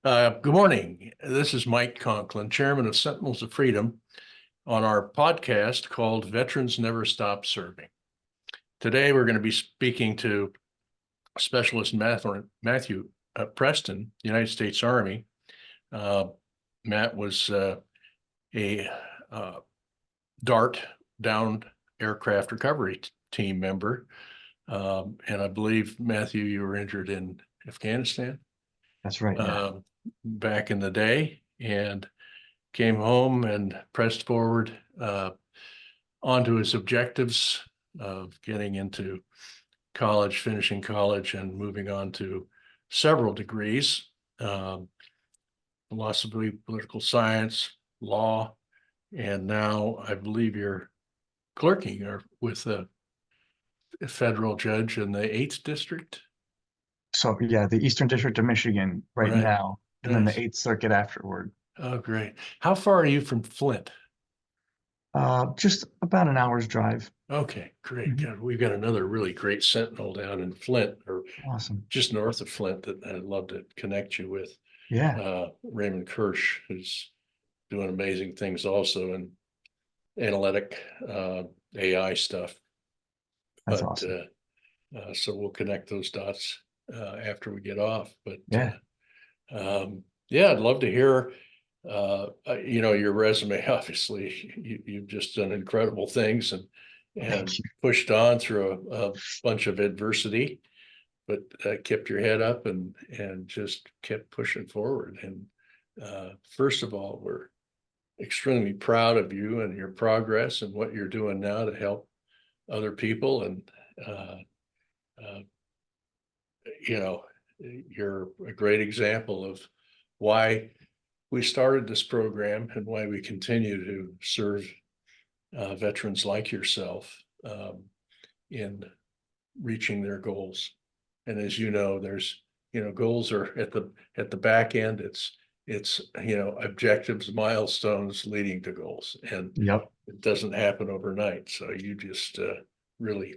Good morning. This is Mike Conklin, Chairman of Sentinels of Freedom, on our podcast called Veterans Never Stop Serving. Today, we're going to be speaking to Specialist Matthew Preston, United States Army. Matt was a DART, Downed Aircraft Recovery Team member. And I believe, Matthew, you were injured in Afghanistan. That's right. Yeah. Back in the day, and came home and pressed forward onto his objectives of getting into college, finishing college, and moving on to several degrees, philosophy, political science, law, and now I believe you're clerking or with a federal judge in the 8th District. So yeah, the Eastern District of Michigan right now, and then the Nice. 8th Circuit afterward. Oh, great. How far are you from Flint? Just about an hour's drive. Okay, great. Mhm. God, we've got another really great Sentinel down in Flint, or Awesome. just north of Flint, that I'd love to connect you with. Yeah, Raymond Kirsch, who's doing amazing things also in analytic AI stuff. that's But awesome. so we'll connect those dots after we get off. But Yeah. yeah, I'd love to hear your resume. Obviously, you've just done incredible things and Thank you. pushed on through a bunch of adversity, but kept your head up and just kept pushing forward. And first of all, we're extremely proud of you and your progress and what you're doing now to help other people. And uh, uh, you're a great example of why we started this program and why we continue to serve veterans like yourself in reaching their goals. And as you know, there's goals are at the back end. It's objectives, milestones leading to goals, and Yep. it doesn't happen overnight. So you just really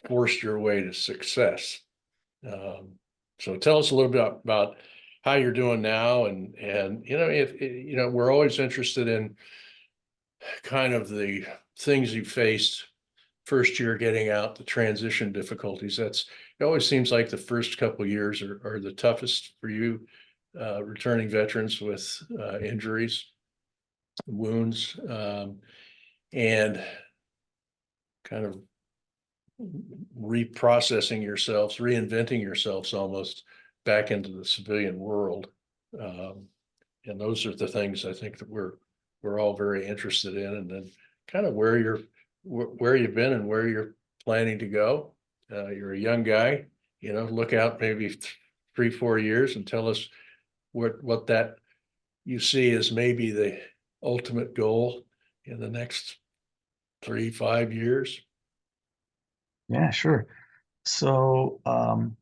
forced your way to success. So tell us a little bit about how you're doing now, and if we're always interested in kind of the things you faced first year getting out, the transition difficulties. It always seems like the first couple of years are the toughest for you, returning veterans with injuries, wounds, and kind of reprocessing yourselves, reinventing yourselves almost back into the civilian world. And those are the things I think that we're all very interested in, and then kind of where you've been and where you're planning to go. You're a young guy, look out maybe 3-4 years and tell us what that you see as maybe the ultimate goal in the next 3-5 years. Yeah, sure. So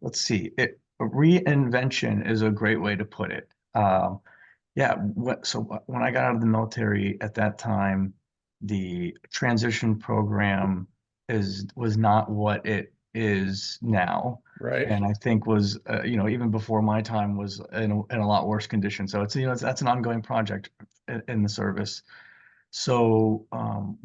let's see. Reinvention is a great way to put it. Yeah. So when I got out of the military at that time, the transition program was not what it is now, Right. and I think was even before my time was in a lot worse condition. So that's an ongoing project in the service. So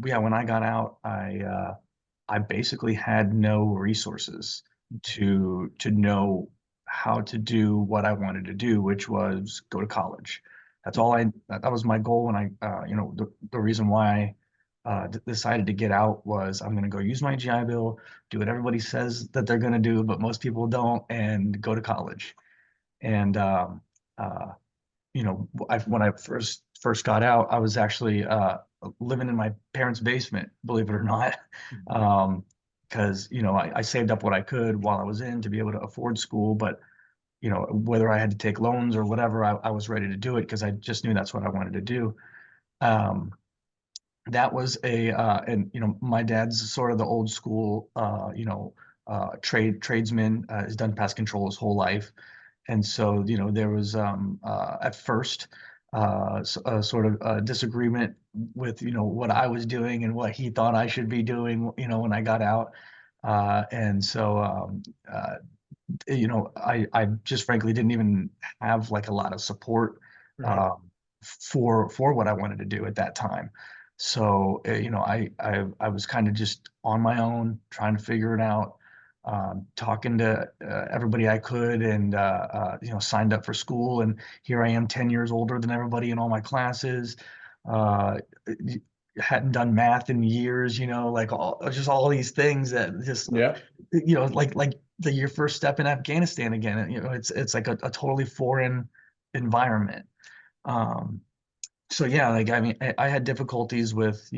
yeah, when I got out, I basically had no resources to know how to do what I wanted to do, which was go to college. That was my goal when the reason why I decided to get out was I'm going to go use my GI Bill, do what everybody says that they're going to do, but most people don't, and go to college. And uh, when I first got out, I was actually living in my parents' basement, believe it or not, because I saved up what I could while I was in to be able to afford school. But whether I had to take loans or whatever, I was ready to do it because I just knew that's what I wanted to do. Um, that was and my dad's sort of the old school, tradesman, has done pest control his whole life. And so, there was at first a sort of disagreement with, what I was doing and what he thought I should be doing, when I got out. And so I just frankly didn't even have like a lot of support Right. um, for what I wanted to do at that time. So I was kind of just on my own trying to figure it out, talking to everybody I could, and signed up for school. And here I am, 10 years older than everybody in all my classes. Uh, hadn't done math in years, like all these things that just Yeah. like your first step in Afghanistan again. It's like a totally foreign environment. Um, so yeah, like I mean, I had difficulties with,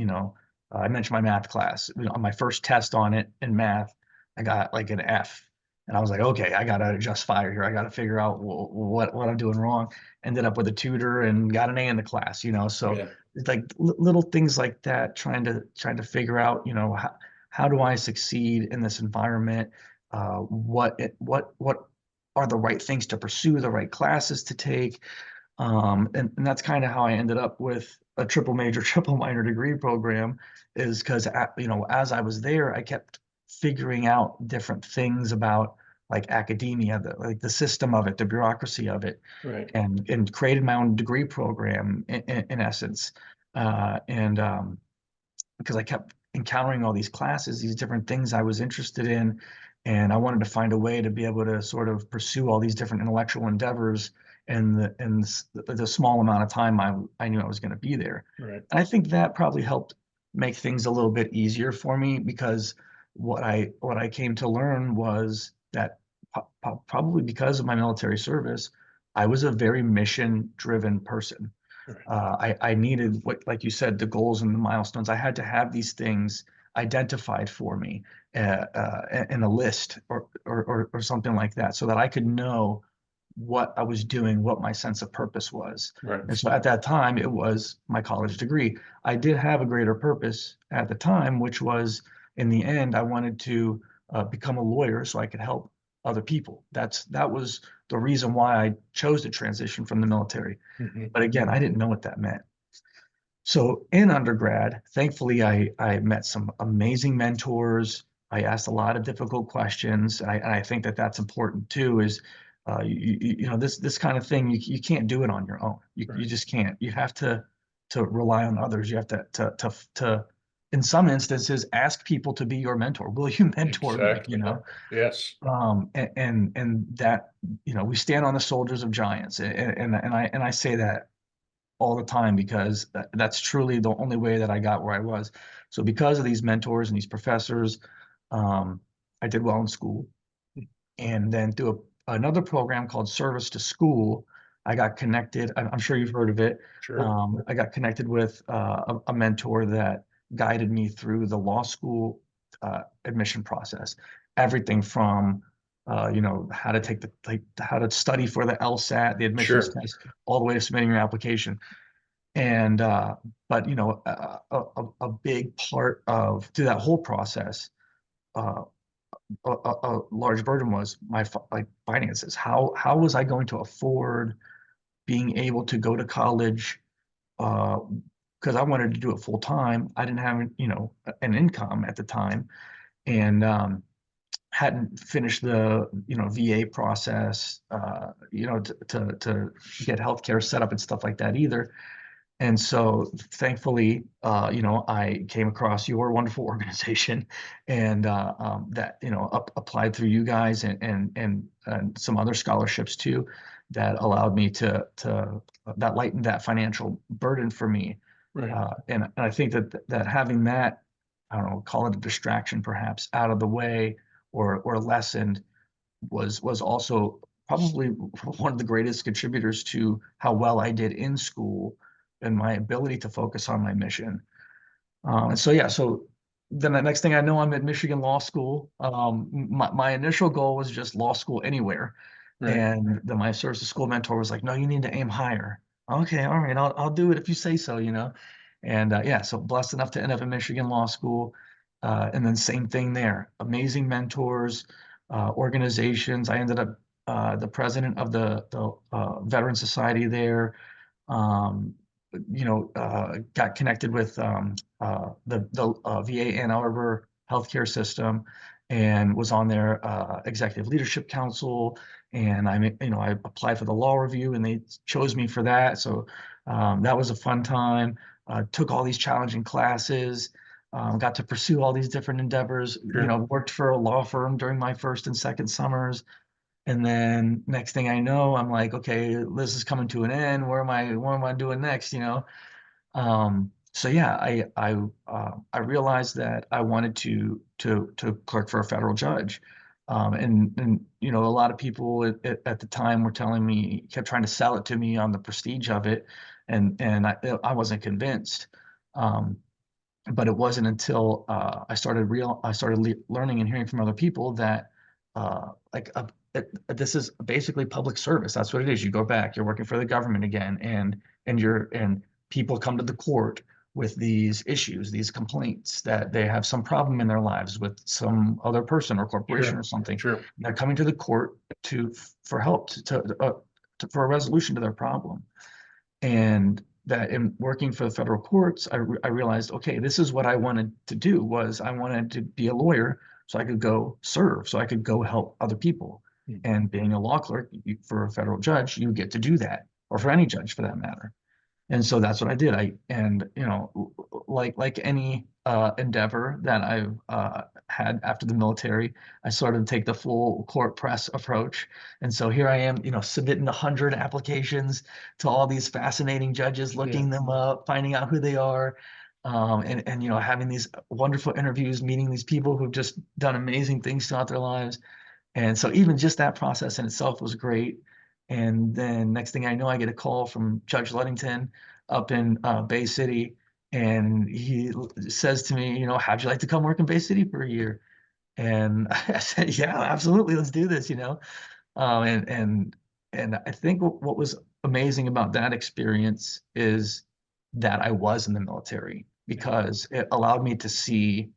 I mentioned my math class. On my first test on it in math, I got like an F, and I was like, okay, I gotta adjust fire here. I gotta figure out what I'm doing wrong. Ended up with a tutor and got an A in the class. So Yeah. it's like little things like that, trying to figure out, how do I succeed in this environment? What are the right things to pursue, the right classes to take? And that's kind of how I ended up with a triple major, triple minor degree program, is because, as I was there, I kept figuring out different things about like academia, like the system of it, the bureaucracy of it, Right. and created my own degree program in essence. And Because I kept encountering all these classes, these different things I was interested in, and I wanted to find a way to be able to sort of pursue all these different intellectual endeavors in the small amount of time I knew I was going to be there. Right. And I think that probably helped make things a little bit easier for me, because what I came to learn was that probably because of my military service, I was a very mission driven person. Right. I needed, what, like you said, the goals and the milestones. I had to have these things identified for me in a list, or something like that, so that I could know what I was doing, what my sense of purpose was. Right. And so at that time, it was my college degree. I did have a greater purpose at the time, which was, in the end, I wanted to become a lawyer so I could help other people. That was the reason why I chose to transition from the military. Hmm. But again, I didn't know what that meant. So in undergrad, thankfully, I met some amazing mentors. I asked a lot of difficult questions. And I think that that's important too. Is this kind of thing, you can't do it on your own. You Right. just can't. You have to rely on others. You have to in some instances ask people to be your mentor. Will you mentor me? Exactly. Yes. And that, we stand on the shoulders of giants, and I say that all the time, because that's truly the only way that I got where I was. So because of these mentors and these professors, um, I did well in school. And then through another program called Service to School, I got connected. I'm sure you've heard of it. Sure. I got connected with a mentor that guided me through the law school admission process. Everything from how to take how to study for the LSAT, the admissions Sure. test, all the way to submitting your application. And but a big part of through that whole process, uh, a large burden was my like finances. How was I going to afford being able to go to college? Because I wanted to do it full time. I didn't have an income at the time, and hadn't finished the VA process, to get healthcare set up and stuff like that either. And so thankfully, I came across your wonderful organization, and that, applied through you guys, and some other scholarships too, that allowed me to that lightened that financial burden for me. Right. And I think that having that, I don't know, call it a distraction perhaps, out of the way, or lessened, was also probably one of the greatest contributors to how well I did in school and my ability to focus on my mission. And so yeah, so then the next thing I know, I'm at Michigan Law School. My initial goal was just law school anywhere, Right. and then my service to school mentor was like, "No, you need to aim higher." Okay, all right, I'll do it if you say so, And yeah, so blessed enough to end up in Michigan Law School, and then same thing there. Amazing mentors, organizations. I ended up the president of the Veteran Society there. Um, got connected with the VA Ann Arbor healthcare system, and was on their executive leadership council. And I applied for the law review, and they chose me for that. So that was a fun time. Took all these challenging classes, got to pursue all these different endeavors. Sure. Worked for a law firm during my first and second summers. And then next thing I know, I'm like, okay, this is coming to an end. What am I doing next? So yeah, I realized that I wanted to clerk for a federal judge. And a lot of people at the time were telling me, kept trying to sell it to me on the prestige of it, and I wasn't convinced. Um, but it wasn't until I started learning and hearing from other people that this is basically public service. That's what it is. You go back, you're working for the government again, and people come to the court with these issues, these complaints that they have some problem in their lives with some other person or corporation or Sure. something. Sure. And they're coming to the court for help for a resolution to their problem. And that in working for the federal courts, I realized, okay, this is what I wanted to do. Was I wanted to be a lawyer so I could go serve, so I could go help other people. Mhm. And being a law clerk, for a federal judge, you get to do that, or for any judge for that matter. And so that's what I did. Like any endeavor that I've had after the military, I sort of take the full court press approach. And so here I am, submitting 100 applications to all these fascinating judges, Yeah. looking them up, finding out who they are, and having these wonderful interviews, meeting these people who've just done amazing things throughout their lives. And so even just that process in itself was great. And then next thing I know, I get a call from Judge Ludington up in Bay City. And he says to me, how'd you like to come work in Bay City for a year? And I said, yeah, absolutely. Let's do this, Um, and, and, and I think what was amazing about that experience is that I was in the military, because it allowed me to see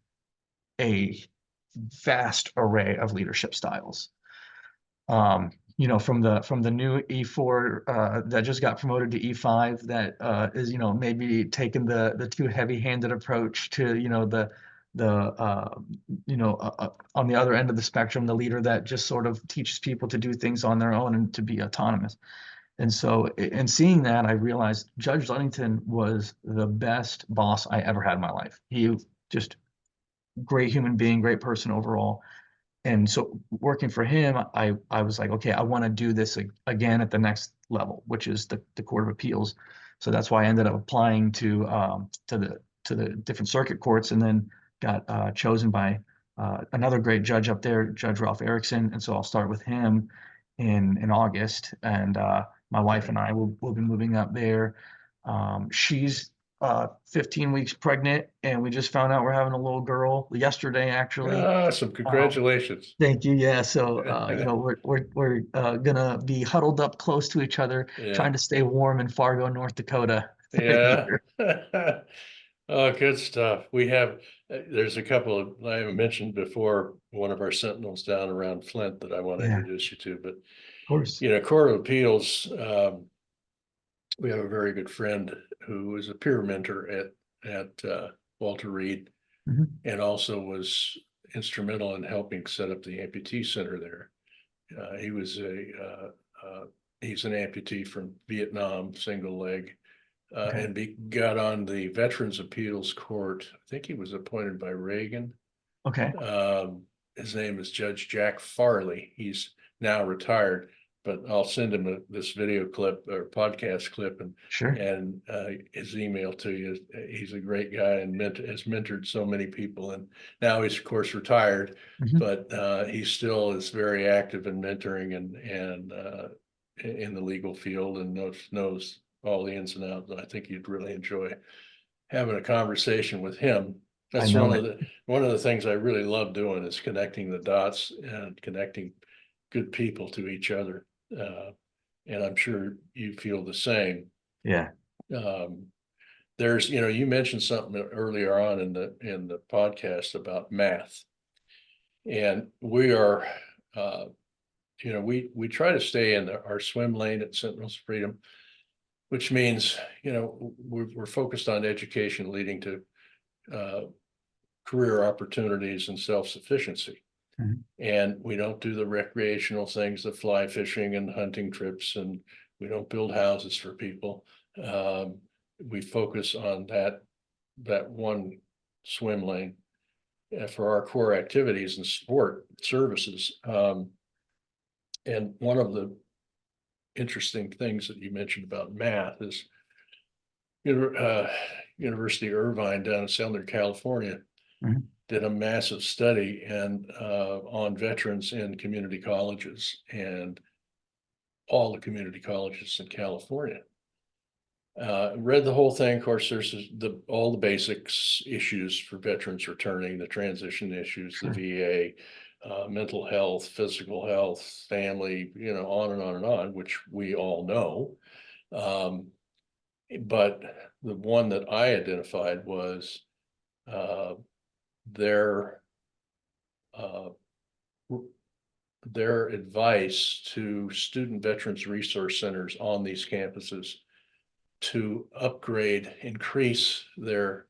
a vast array of leadership styles. From the new E4 that just got promoted to E5, that is, maybe taking the too heavy-handed approach to, on the other end of the spectrum, the leader that just sort of teaches people to do things on their own and to be autonomous. And so, in seeing that, I realized Judge Ludington was the best boss I ever had in my life. He just great human being, great person overall. And so working for him, I was like, okay, I want to do this again at the next level, which is the Court of Appeals. So that's why I ended up applying to the different circuit courts, and then got chosen by another great judge up there, Judge Ralph Erickson. And so I'll start with him in August, and my wife and I will be moving up there. She's 15 weeks pregnant, and we just found out we're having a little girl yesterday, actually. Awesome. Um, Congratulations. Thank you. Yeah. So, we're gonna be huddled up close to each other, Yeah. trying to stay warm in Fargo, North Dakota for a Yeah. year. Oh, good stuff. We have, there's a couple of, I haven't mentioned before, one of our Sentinels down around Flint that I want to Yeah, of introduce you to, but, course. Court of Appeals, we have a very good friend who is a peer mentor at Walter Reed, Mhm. and also was instrumental in helping set up the amputee center there. He was he's an amputee from Vietnam, single leg, Okay. and got on the Veterans Appeals Court. I think he was appointed by Reagan. Okay. His name is Judge Jack Farley. He's now retired, but I'll send him this video clip or podcast clip Sure. and his email to you. He's a great guy and has mentored so many people. And now he's of course retired, Mhm. but he still is very active in mentoring and in the legal field, and knows all the ins and outs. I think you'd really enjoy having a conversation with him. I That's know it. one of the things I really love doing, is connecting the dots and connecting good people to each other. And I'm sure you feel the same. Yeah. Um, there's, you mentioned something earlier on in the podcast about math, and we are, uh, we try to stay in our swim lane at Sentinels of Freedom, which means, we're focused on education leading to career opportunities and self-sufficiency. Mhm. And we don't do the recreational things, the fly fishing and hunting trips, and we don't build houses for people. We focus on that one swim lane for our core activities and support services. And one of the interesting things that you mentioned about math is University of Irvine down in Southern California Mhm. did a massive study and on veterans in community colleges and all the community colleges in California. Read the whole thing. Of course, there's all the basics issues for veterans returning, the transition issues, the Sure. VA, mental health, physical health, family, on and on and on, which we all know. But the one that I identified was uh, their uh, their advice to student veterans resource centers on these campuses to upgrade, increase their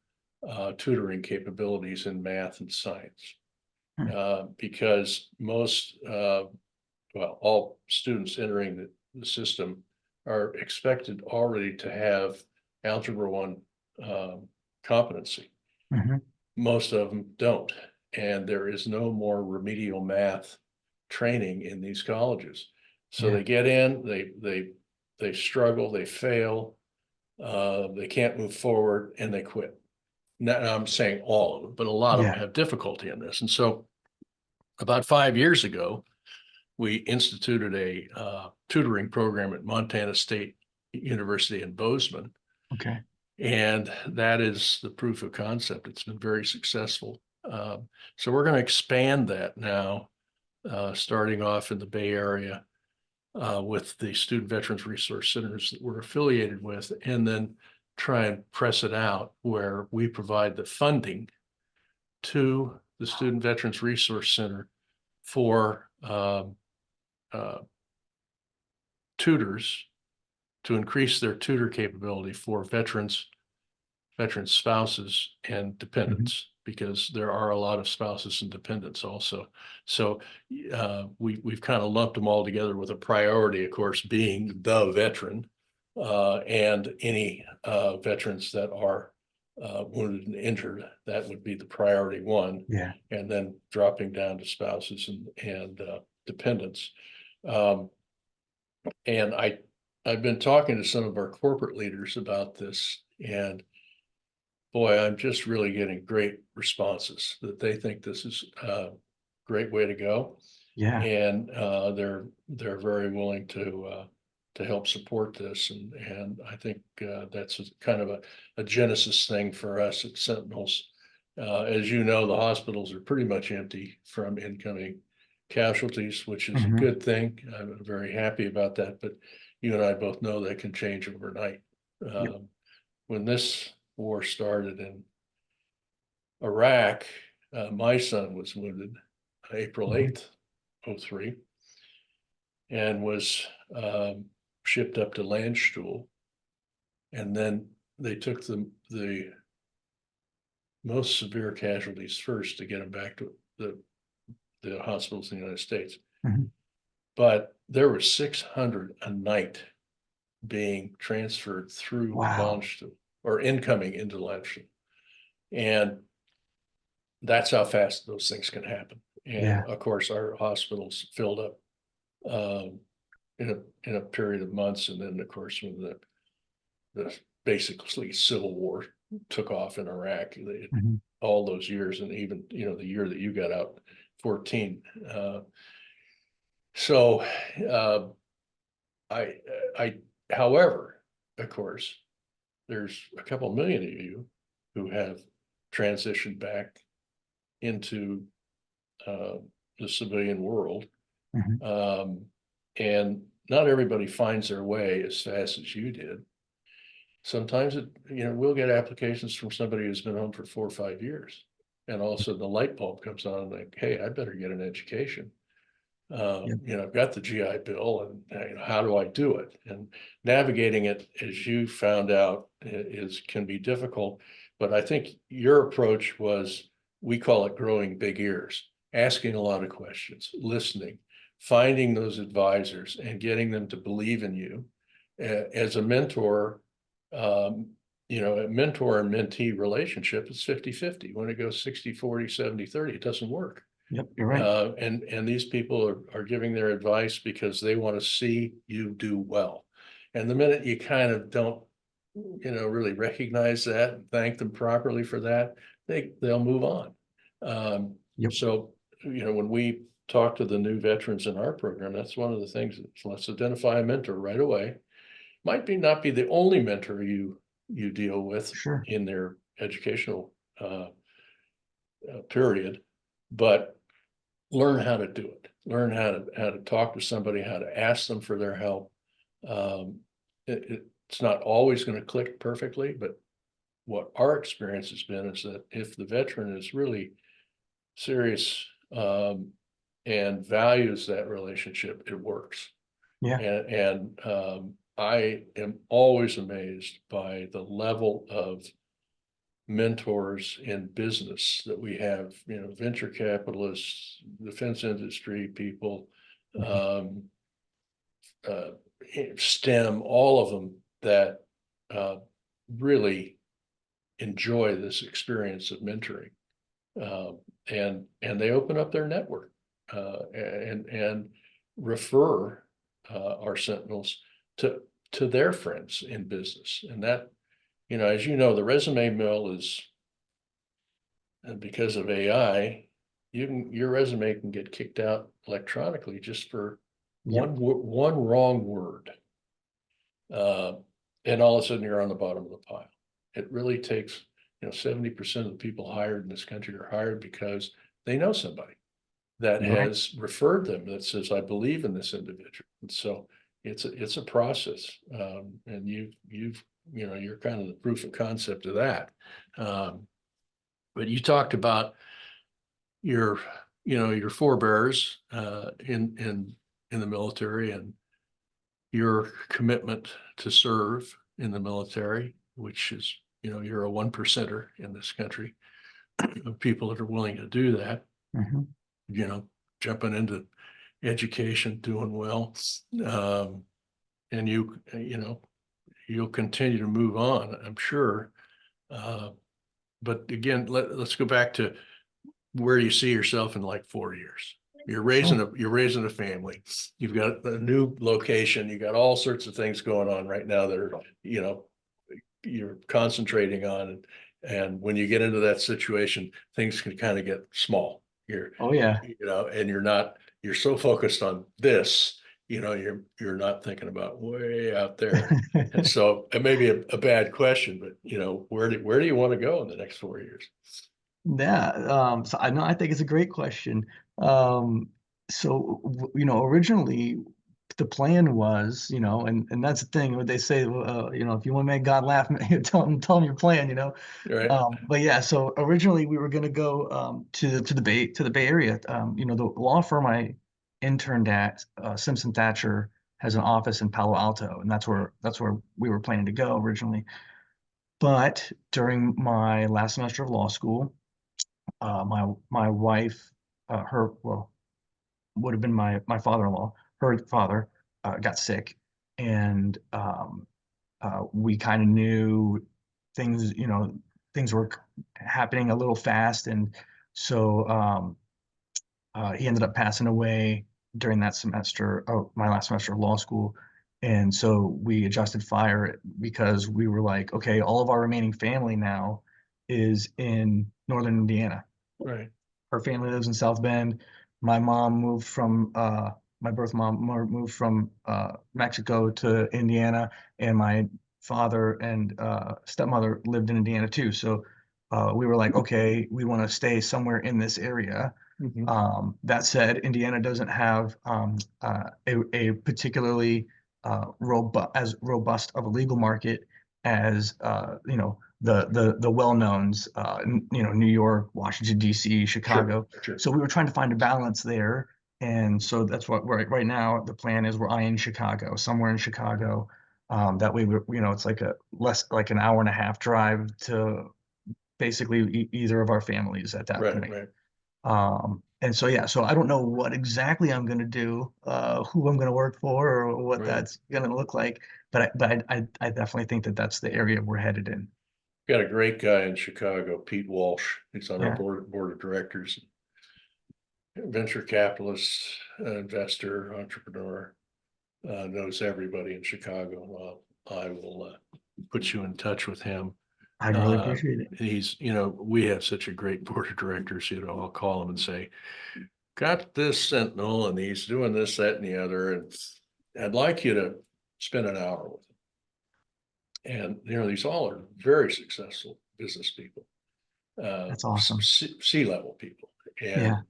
tutoring capabilities in math and science. Hmm. Because all students entering the system are expected already to have Algebra 1 competency. Mhm. Most of them don't. And there is no more remedial math training in these colleges. So Yeah. they get in, they struggle, they fail, they can't move forward, and they quit. Now, I'm saying all of them, but a lot of them Yeah. have difficulty in this. And so about 5 years ago, we instituted a tutoring program at Montana State University in Bozeman. Okay. And that is the proof of concept. It's been very successful. So we're going to expand that now, starting off in the Bay Area with the Student Veterans Resource Centers that we're affiliated with, and then try and press it out where we provide the funding to the Student Veterans Resource Center for uh, tutors to increase their tutor capability for veterans spouses and Mhm. dependents, because there are a lot of spouses and dependents also. So we've kind of lumped them all together with a priority, of course, being the veteran and any veterans that are wounded and injured. That would be the priority one, Yeah. and then dropping down to spouses and dependents. Um, and I've been talking to some of our corporate leaders about this, and boy, I'm just really getting great responses that they think this is a great way to go. Yeah. And they're very willing to help support this. And I think that's kind of a genesis thing for us at Sentinels. As you know, the hospitals are pretty much empty from incoming casualties, which is a Mhm. good thing. I'm very happy about that, but you and I both know that can change overnight. Yep. When this war started in Iraq, my son was wounded April Mhm. 8th, 03, and was shipped up to Landstuhl. And then they took the most severe casualties first to get them back to the hospitals in the United States. Mhm. But there were 600 a night being transferred through Wow. Landstuhl or incoming into Landstuhl. And that's how fast those things can happen. And Yeah. of course, our hospitals filled up um, in a period of months. And then, of course, when the basically civil war took off in Iraq, Mhm. all those years, and even the year that you got out, 14. So uh, I I however, of course, there's a couple million of you who have transitioned back into uh, the civilian world. Mhm. Um, and not everybody finds their way as fast as you did. Sometimes we'll get applications from somebody who's been home for 4 or 5 years. And all of a sudden the light bulb comes on, like, hey, I better get an education. Yep. I've got the GI Bill, and how do I do it? And navigating it, as you found out, can be difficult. But I think your approach was, we call it growing big ears. asking a lot of questions, listening, finding those advisors and getting them to believe in you. As a mentor, you know, a mentor and mentee relationship is 50-50. When it goes 60-40, 70-30, it doesn't work. Yep, you're right. And these people are giving their advice because they want to see you do well. And the minute you kind of don't, you know, really recognize that and thank them properly for that, they'll move on. Yep. So, you know, when we talk to the new veterans in our program, that's one of the things. Let's identify a mentor right away. Might be not be the only mentor you deal with Sure. in their educational period, but learn how to do it. Learn how to talk to somebody, how to ask them for their help. It's not always going to click perfectly, but what our experience has been is that if the veteran is really serious and values that relationship, it works. Yeah. And I am always amazed by the level of mentors in business that we have, you know, venture capitalists, defense industry people, Mhm. uh, STEM, all of them that really enjoy this experience of mentoring. And they open up their network and refer our Sentinels to their friends in business. And that, you know, as you know, the resume mill is, because of AI, your resume can get kicked out electronically just for Yep. one wrong word. And all of a sudden you're on the bottom of the pile. It really takes, you know, 70% of the people hired in this country are hired because they know somebody that You're right. has referred them that says, I believe in this individual. And so it's a process. And you know, you're kind of the proof of concept of that. But you talked about your, you know, your forebears in the military and your commitment to serve in the military, which is, you know, you're a 1%er in this country of people that are willing to do that, Mhm. you know, jumping into education, doing well. And you know, you'll continue to move on, I'm sure. But again, let's go back to where you see yourself in like 4 years. Sure. You're raising a family. You've got a new location. You got all sorts of things going on right now that are, you know, you're concentrating on. And when you get into that situation, things can kind of get small. Oh yeah. You know, and you're so focused on this, you know, you're not thinking about way out there. And so it may be a bad question, but you know, where do you want to go in the next 4 years? Yeah, so I know I think it's a great question. You know, originally the plan was, you know, and that's the thing what they say, you know, if you want to make God laugh, tell him your plan, you know. Right. But yeah, so originally we were going to go to the Bay Area. You know, the law firm I interned at, Simpson Thatcher, has an office in Palo Alto, and that's where we were planning to go originally. But during my last semester of law school, my wife, her well, would have been my father-in-law, her father got sick, and we kind of knew things, you know, things were happening a little fast, and so he ended up passing away during that semester, oh, my last semester of law school. And so we adjusted fire because we were like, okay, all of our remaining family now is in northern Indiana. Right. Her family lives in South Bend. My mom moved from my birth mom moved from Mexico to Indiana, and my father and stepmother lived in Indiana too. So we were like, okay, we want to stay somewhere in this area. Mhm. That said, Indiana doesn't have a particularly robust of a legal market as you know, the well-knowns, you know, New York, Washington, D.C., Sure, Chicago. sure. So we were trying to find a balance there. And so that's what right now the plan is, we're eyeing Chicago, somewhere in Chicago. That way we're, you know, it's like like an hour and a half drive to basically either of our families at that Right, point. right. And so, yeah, so I don't know what exactly I'm going to do, who I'm going to work for, or what Right. that's going to look like. I definitely think that that's the area we're headed in. Got a great guy in Chicago, Pete Walsh. He's on our Yeah. board of directors. Venture capitalist, investor, entrepreneur, knows everybody in Chicago. Well, I will put you in touch with him. I'd really appreciate it. He's, we have such a great board of directors, I'll call him and say, got this Sentinel and he's doing this, that, and the other. And I'd like you to spend an hour with him. And, these all are very successful business people, That's awesome. C-level people. Yeah.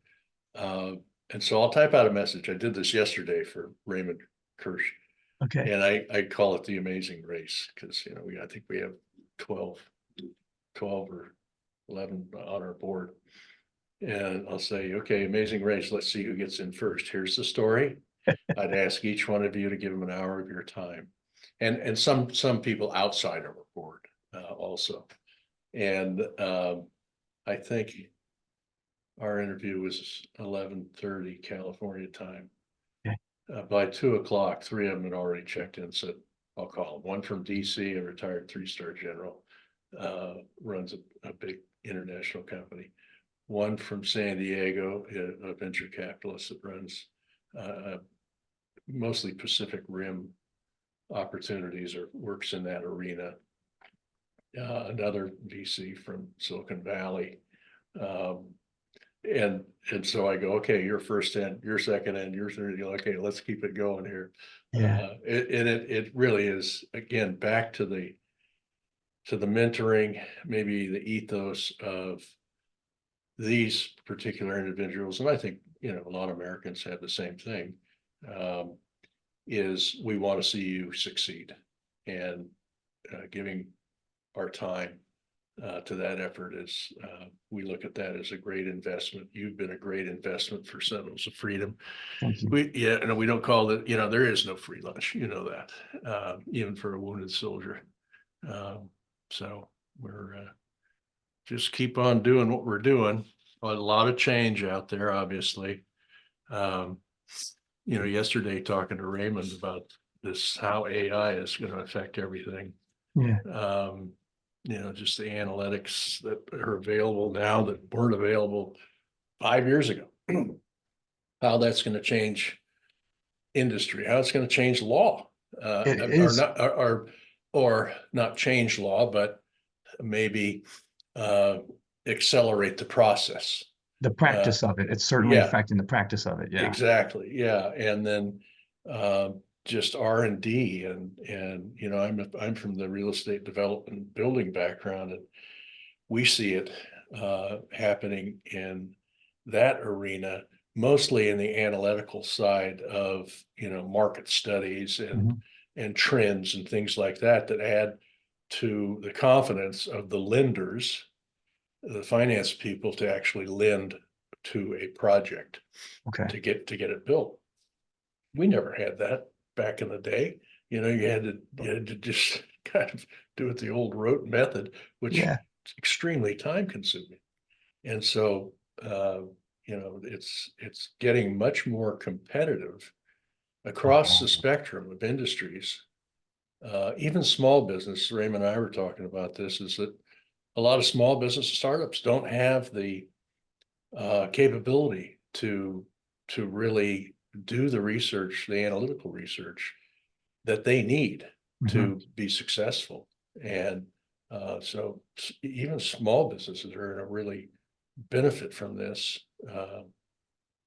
And so I'll type out a message. I did this yesterday for Raymond Kirsch. Okay. And I call it the amazing race because, I think we have 12 or 11 on our board. And I'll say, okay, amazing race. Let's see who gets in first. Here's the story. I'd ask each one of you to give them an hour of your time. And some people outside of our board also. And I think our interview was 11:30 California time. Okay. By 2:00, 3 of them had already checked in, said, I'll call them. One from DC, a retired 3-star general, runs a big international company. One from San Diego, a venture capitalist that runs mostly Pacific Rim opportunities or works in that arena. Another VC from Silicon Valley. And so I go, okay, you're first in, you're second in, you're third. Okay, let's keep it going here. Yeah. It really is, again, back to the mentoring, maybe the ethos of these particular individuals, and I think a lot of Americans have the same thing. Is we want to see you succeed, and giving our time to that effort is we look at that as a great investment. You've been a great investment for Sentinels of Freedom. Thank you. We don't call it, there is no free lunch, that, even for a wounded soldier. So we're just keep on doing what we're doing. A lot of change out there, obviously. Yesterday talking to Raymond about this, how AI is going to affect everything. Yeah. Just the analytics that are available now that weren't available 5 years ago. How that's going to change industry, how it's going to change law, It or is not, or not change law, but maybe accelerate the process. the practice of it. It's certainly Yeah, affecting the practice of it. Yeah. exactly. Yeah, and then just R&D, and I'm from the real estate development building background, and we see it happening in that arena, mostly in the analytical side of market studies and trends and things like that add to the confidence of the lenders, the finance people, to actually lend to a project Okay. to get it built. We never had that back in the day. You had to just kind of do it the old rote method, which Yeah. is extremely time consuming. And so it's getting much more competitive across the spectrum of industries. Even small business, Raymond and I were talking about this, is that a lot of small business startups don't have the capability to really do the research, the analytical research that they need to be successful. And so even small businesses are going to really benefit from this,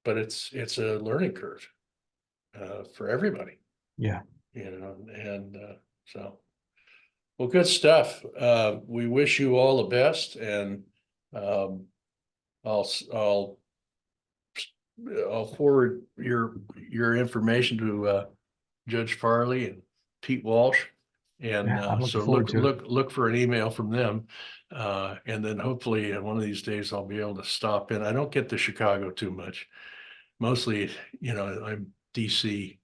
but it's a learning curve for everybody. Yeah. And so, well, good stuff. We wish you all the best, and I'll forward your information to Judge Farley and Pete Walsh. And Yeah, I'm so looking forward to it. look for an email from them. And then hopefully one of these days I'll be able to stop in. I don't get to Chicago too much. Mostly, I'm DC,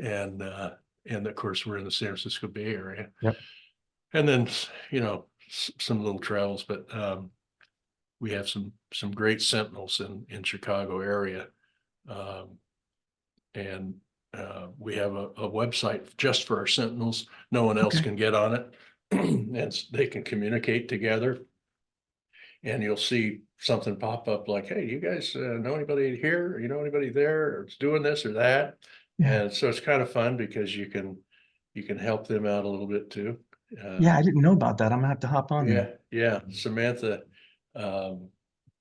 and of course we're in the San Francisco Bay Area. Yep. And then, some little travels, but we have some great Sentinels in Chicago area. And we have a website just for our Sentinels. No one else Okay. can get on it. And they can communicate together. And you'll see something pop up like, hey, you guys know anybody here? Or you know anybody there? Or it's doing this or that? Yeah. And so it's kind of fun because you can help them out a little bit too. Yeah, I didn't know about that. I'm gonna have to hop on Yeah, there. yeah. Samantha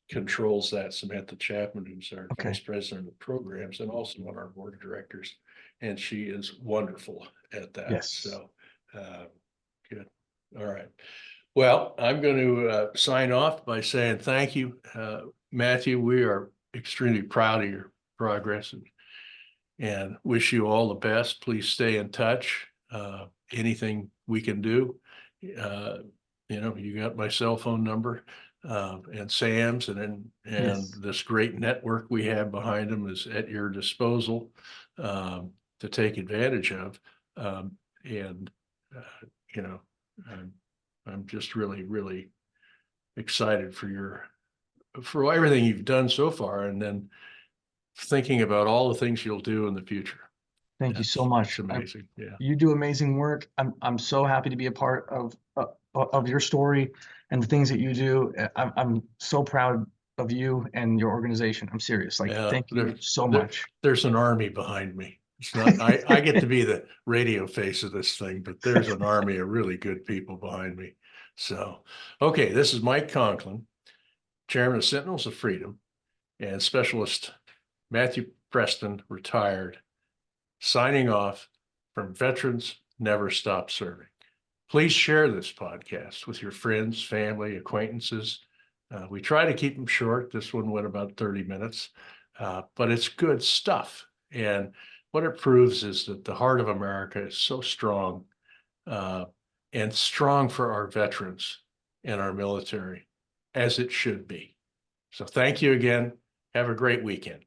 controls that. Samantha Chapman, who's our Okay. vice president of programs and also on our board of directors. And she is wonderful at that. Yes. So good. All right. Well, I'm going to sign off by saying thank you, Matthew. We are extremely proud of your progress and wish you all the best. Please stay in touch. Anything we can do, you got my cell phone number and Sam's, and Yes. this great network we have behind them is at your disposal to take advantage of. And you know, I'm just really, really excited for everything you've done so far, and then thinking about all the things you'll do in the future. Thank you so much. It's amazing. Yeah. You do amazing work. I'm so happy to be a part of your story and the things that you do. I'm so proud of you and your organization. I'm serious. Like, Yeah, thank you so much. there's an army behind me. It's not, I get to be the radio face of this thing, but there's an army of really good people behind me. So, okay, this is Mike Conklin, chairman of Sentinels of Freedom, and specialist Matthew Preston, retired, signing off from Veterans Never Stop Serving. Please share this podcast with your friends, family, acquaintances. We try to keep them short. This one went about 30 minutes, but it's good stuff. And what it proves is that the heart of America is so strong and strong for our veterans and our military, as it should be. So thank you again. Have a great weekend.